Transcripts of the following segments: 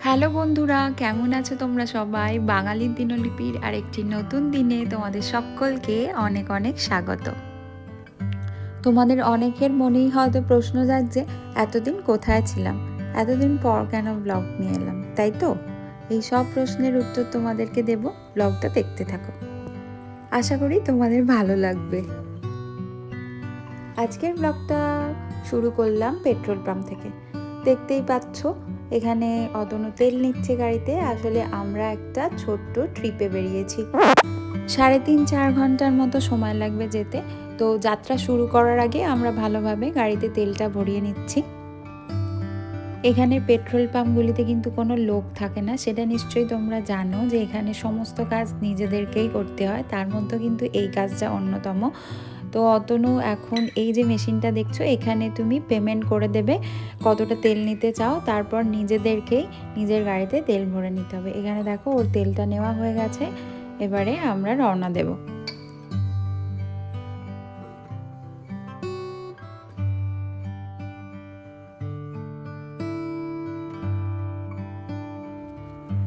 Hello বন্ধুরা, কেমন আছো তোমরা সবাই? বাঙালির দিনলিপির আরেকটি নতুন দিনে তোমাদের সকলকে অনেক অনেক স্বাগত। তোমাদের অনেকের মনেই হয়তো প্রশ্ন জাগছে, এতদিন কোথায় ছিলাম, এতদিন পর কেন ব্লগ নিয়ে এলাম, তাই তো? এই সব প্রশ্নের উত্তর তোমাদেরকে দেব, ব্লগটা দেখতে থাকো। আশা করি তোমাদের ভালো লাগবে। আজকের ব্লগটা শুরু করলাম পেট্রোল পাম্প থেকে। দেখতেই পাচ্ছ এখানে অতনু তেল নিচ্ছে গাড়িতে। আসলে আমরা একটা ছোট্ট ট্রিপে বেরিয়েছি, 3.5-4 ঘন্টার মতো সময় লাগবে যেতে। তো যাত্রা শুরু করার আগে আমরা ভালোভাবে গাড়িতে তেলটা ভরিয়ে নিচ্ছি। এখানে পেট্রোল পাম্পগুলিতে কিন্তু কোনো লোক থাকে না, সেটা নিশ্চয়ই তোমরা জানো যে এখানে সমস্ত কাজ নিজেদেরকেই করতে হয়, তার মধ্যে কিন্তু এই কাজটা অন্যতম। তো অতনু এখন এই যে মেশিনটা দেখছো, এখানে তুমি পেমেন্ট করে দেবে কতটা তেল নিতে চাও, তারপর নিজেদেরকেই নিজের গাড়িতে তেল ভরে নিতে হবে। এখানে দেখো ওর তেলটা নেওয়া হয়ে গেছে, এবারে আমরা রওনা দেব।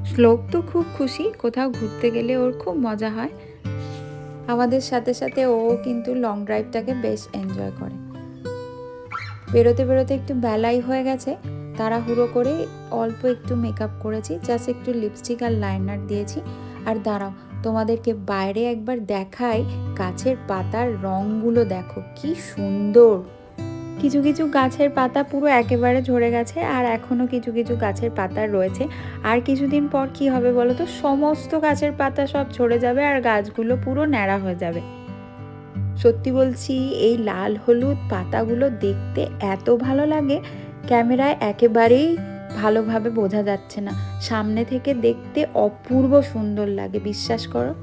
শ্লোক তো খুব খুশি, কোথাও ঘুরতে গেলে ওর খুব মজা হয়। আমাদের সাথে সাথে ও কিন্তু লং ড্রাইভটাকে বেশ এনজয় করে। বেরোতে বেরোতে একটু বেলাই হয়ে গেছে, তাড়াহুড়ো করে অল্প একটু মেকআপ করেছি, জাস্ট একটু লিপস্টিক আর লাইনার দিয়েছি। আর দাঁড়াও, তোমাদেরকে বাইরে একবার দেখাই, গাছের পাতার রঙগুলো দেখো কি সুন্দর। কিছু কিছু গাছের পাতা পুরো একেবারে ঝরে গেছে, আর এখনও কিছু কিছু গাছের পাতা রয়েছে। আর কিছুদিন পর কি হবে বলো তো, সমস্ত গাছের পাতা সব ঝরে যাবে আর গাছগুলো পুরো ন্যাড়া হয়ে যাবে। সত্যি বলছি, এই লাল হলুদ পাতাগুলো দেখতে এত ভালো লাগে, ক্যামেরায় একেবারেই ভালোভাবে বোঝা যাচ্ছে না, সামনে থেকে দেখতে অপূর্ব সুন্দর লাগে, বিশ্বাস করো।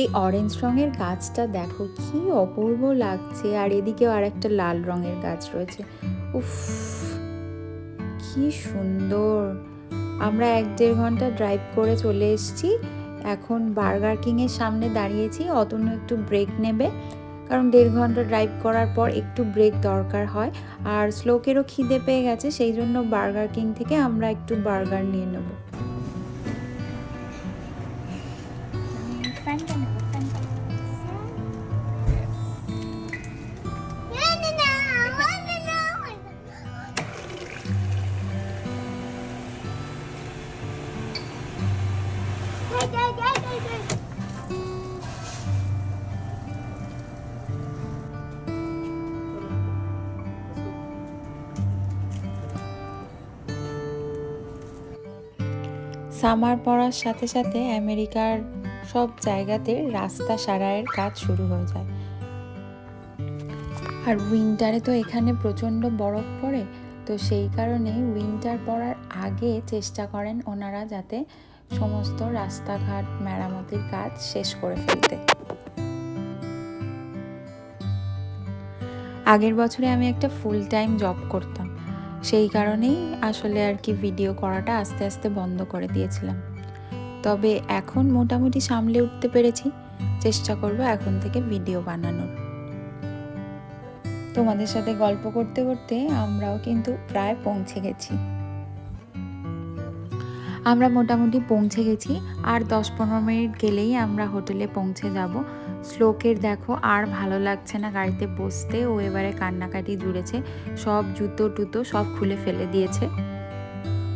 এই অরেঞ্জ রঙের গাছটা দেখো কি অপূর্ব লাগছে, আর এদিকেও আর একটা লাল রঙের গাছ রয়েছে। উফ, কি সুন্দর। আমরা 1-1.5 ঘন্টা ড্রাইভ করে চলে এসেছি। এখন বার্গার কিংয়ের সামনে দাঁড়িয়েছি। অতনু একটু ব্রেক নেবে, কারণ 1.5 ঘন্টা ড্রাইভ করার পর একটু ব্রেক দরকার হয়। আর শ্লোকেরও খিদে পেয়ে গেছে, সেই জন্য বার্গার কিং থেকে আমরা একটু বার্গার নিয়ে নেব। সামার পড়ার সাথে সাথে আমেরিকার সব জায়গাতে রাস্তা সারাইয়ের কাজ শুরু হয়ে যায়। আর উইন্টারে তো এখানে প্রচণ্ড বরফ পড়ে, তো সেই কারণে উইন্টার পড়ার আগে চেষ্টা করেন ওনারা যাতে সমস্ত রাস্তাঘাট মেরামতির কাজ শেষ করে ফেলতে। আগের বছরে আমি একটা ফুল টাইম জব করতাম, সেই কারণেই আসলে আর কি ভিডিও করাটা আস্তে আস্তে বন্ধ করে দিয়েছিলাম। তবে এখন মোটামুটি সামলে উঠতে পেরেছি, চেষ্টা করব এখন থেকে ভিডিও বানানোর। তোমাদের সাথে গল্প করতে করতে আমরাও কিন্তু প্রায় পৌঁছে গেছি। আমরা মোটামুটি পৌঁছে গেছি, আর 10-15 মিনিট গেলেই আমরা হোটেলে পৌঁছে যাব। শ্লোকের দেখো আর ভালো লাগছে না গাড়িতে বসতে, ও এবারে কান্নাকাটি জুড়েছে, সব জুতো টুতো সব খুলে ফেলে দিয়েছে।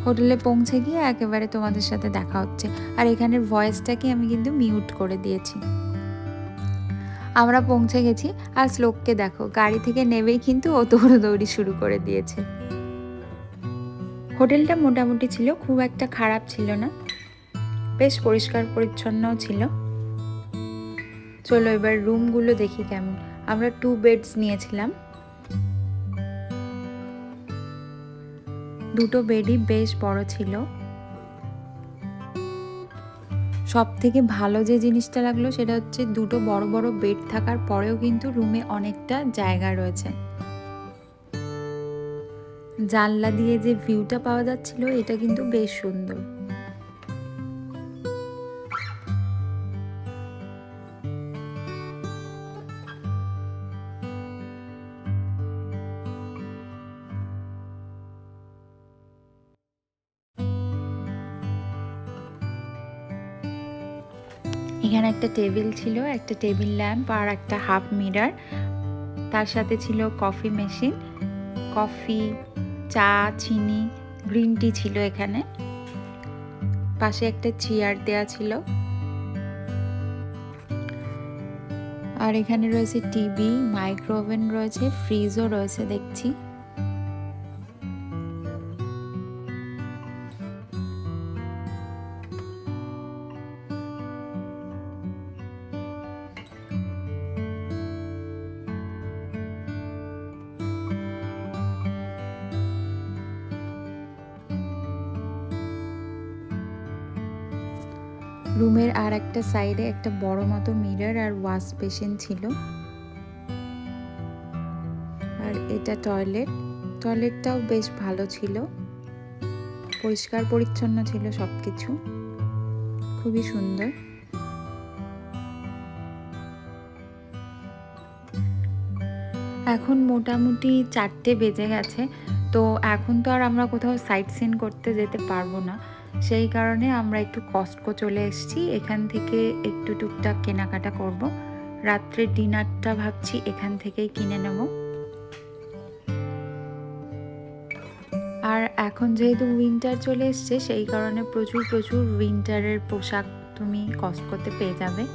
হোটেলে পৌঁছে গিয়ে একেবারে তোমাদের সাথে দেখা হচ্ছে। আর এখানের ভয়েসটাকে আমি কিন্তু মিউট করে দিয়েছি। আমরা পৌঁছে গেছি, আর শ্লোককে দেখো গাড়ি থেকে নেবেই কিন্তু ও দৌড়াদৌড়ি শুরু করে দিয়েছে। হোটেলটা মোটামুটি ছিল, খুব একটা খারাপ ছিল না, বেশ পরিষ্কার পরিচ্ছন্নও ছিল। চলো এবার রুমগুলো দেখি কেমন। আমরা 2 বেডস নিয়েছিলাম, দুটো বেডই বেশ বড় ছিল। সব থেকে ভালো যে জিনিসটা লাগলো সেটা হচ্ছে দুটো বড় বড় বেড থাকার পরেও কিন্তু রুমে অনেকটা জায়গা রয়েছে। জানলা দিয়ে যে ভিউটা পাওয়া যাচ্ছিল এটা কিন্তু বেশ সুন্দর। এখানে একটা টেবিল ছিল, একটা টেবিল ল্যাম্প আর একটা হাফ মিরর, তার সাথে ছিল কফি মেশিন, কফি, চা, চিনি, গ্রিন টি ছিল এখানে। পাশে একটা চেয়ার দেয়া ছিল। আর এখানে রয়েছে টিভি, মাইক্রো ওভেন রয়েছে, ফ্রিজও রয়েছে দেখছি। রুমের আর একটা সাইডে একটা বড় মতো মিরর আর ওয়াশ বেসিন ছিল। আর এটা টয়লেটটাও বেশ ভালো ছিল, পরিষ্কার পরিচ্ছন্ন ছিল সবকিছু, খুবই সুন্দর। এখন মোটামুটি 4টে বেজে গেছে, তো এখন তো আর আমরা কোথাও সাইট সিন করতে যেতে পারবো না, সেই কারণে আমরা একটু কস্টকো চলে এসেছি। এখান থেকে একটু টুকটাক কেনাকাটা করব। রাত্রের ডিনারটা ভাবছি এখান থেকেই কিনে নেব। আর এখন যেহেতু উইন্টার চলে এসছে, সেই কারণে প্রচুর উইন্টারের পোশাক তুমি কস্টকোতে পেয়ে যাবে।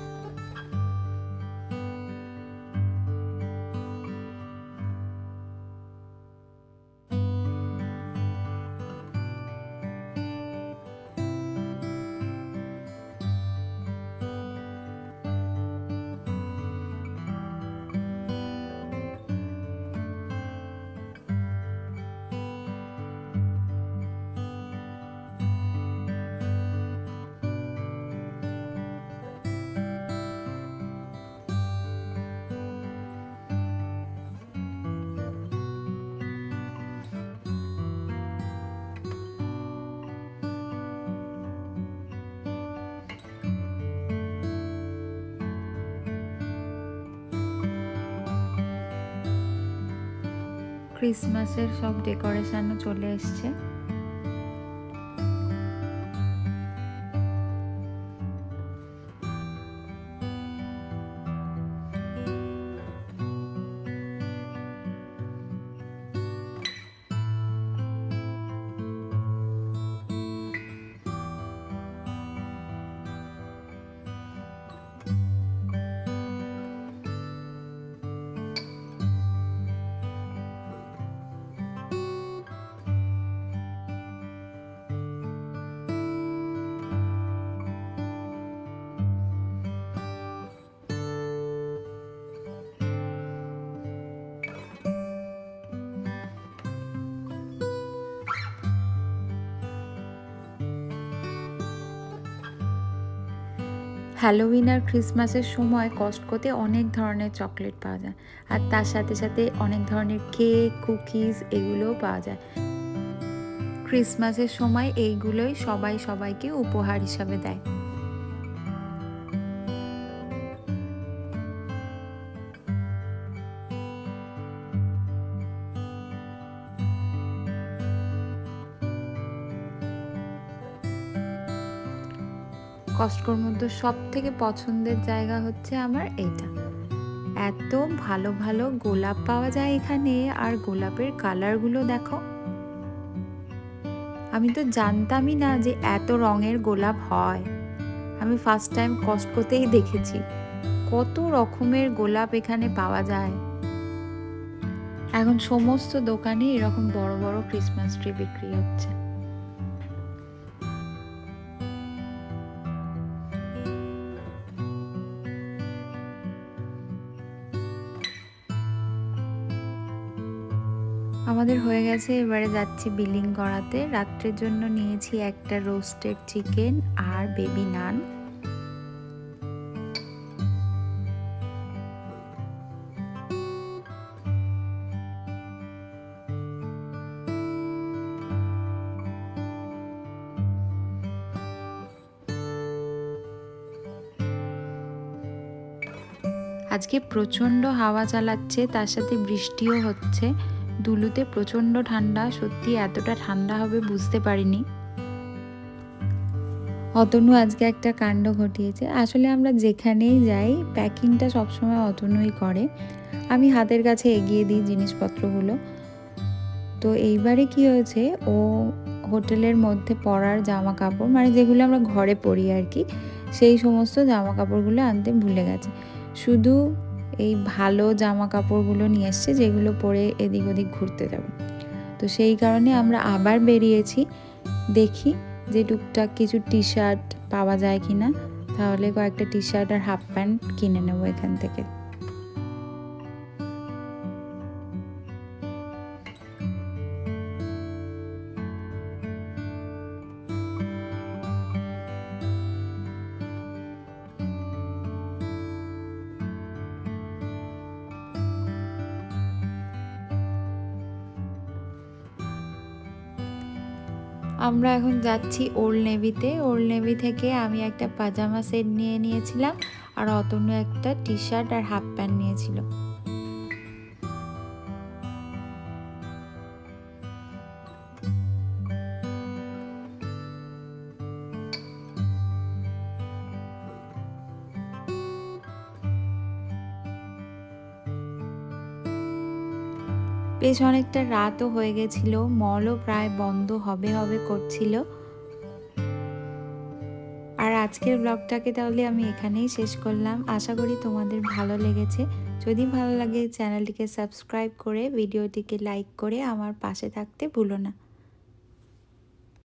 ক্রিসমাসের সব ডেকোরেশনও চলে এসছে। হ্যালোউইন আর ক্রিসমাসের সময় কস্টকোতে অনেক ধরনের চকলেট পাওয়া যায়, আর তার সাথে সাথে অনেক ধরনের কেক, কুকিজ এগুলোও পাওয়া যায়। ক্রিসমাসের সময় এইগুলোই সবাই সবাইকে উপহার হিসাবে দেয়। কস্টকোর মধ্যে সব থেকে পছন্দের জায়গা হচ্ছে আমার এটা। এত ভালো ভালো গোলাপ পাওয়া যায় এখানে, আর গোলাপের কালারগুলো দেখো। আমি তো জানতামই না যে এত রঙের গোলাপ হয়। আমি ফার্স্ট টাইম কস্টকোতেই দেখেছি কত রকমের গোলাপ এখানে পাওয়া যায়। এখন সমস্ত দোকানে এরকম বড় বড় ক্রিসমাস ট্রি বিক্রি হচ্ছে। আমাদের হয়ে গেছে, এবারে যাচ্ছি বিলিং করাতে। রাত্রের জন্য নিয়েছি একটা রোস্টেড চিকেন আর বেবি নান। আজকে প্রচণ্ড হাওয়া চালাচ্ছে, তার সাথে বৃষ্টিও হচ্ছে। দুলুতে প্রচণ্ড ঠান্ডা, সত্যি এতটা ঠান্ডা হবে বুঝতে পারিনি। অতনু আজকে একটা কাণ্ড ঘটিয়েছে। আসলে আমরা যেখানেই যাই প্যাকিংটা সবসময় অতনুই করে, আমি হাতের কাছে এগিয়ে দিই জিনিসপত্রগুলো। তো এইবারে কি হয়েছে, ও হোটেলের মধ্যে পরার জামা কাপড়, মানে যেগুলো আমরা ঘরে পরি আর কি, সেই সমস্ত জামা কাপড়গুলো আনতে ভুলে গেছে। শুধু এই ভালো জামা কাপড়গুলো নিয়ে এসছে যেগুলো পরে এদিক ওদিক ঘুরতে যাবে। তো সেই কারণে আমরা আবার বেরিয়েছি, দেখি যে টুকটাক কিছু টি শার্ট পাওয়া যায় কি না, তাহলে কয়েকটা টি শার্ট আর হাফ প্যান্ট কিনে নেবো এখান থেকে। আমরা এখন যাচ্ছি ওল্ড নেভিতে। ওল্ড নেভি থেকে আমি একটা পাজামা সেট নিয়ে নিয়েছিলাম, আর অতনু একটা টি শার্ট আর হাফ প্যান্ট নিয়েছিল। বেশ অনেকটা রাতও হয়ে গেছিল, মলও প্রায় বন্ধ হবে হবে করছিল। আর আজকের ব্লগটাকে তাহলে আমি এখানেই শেষ করলাম। আশা করি তোমাদের ভালো লেগেছে। যদি ভালো লাগে চ্যানেলটিকে সাবস্ক্রাইব করে ভিডিওটিকে লাইক করে আমার পাশে থাকতে ভুলো না।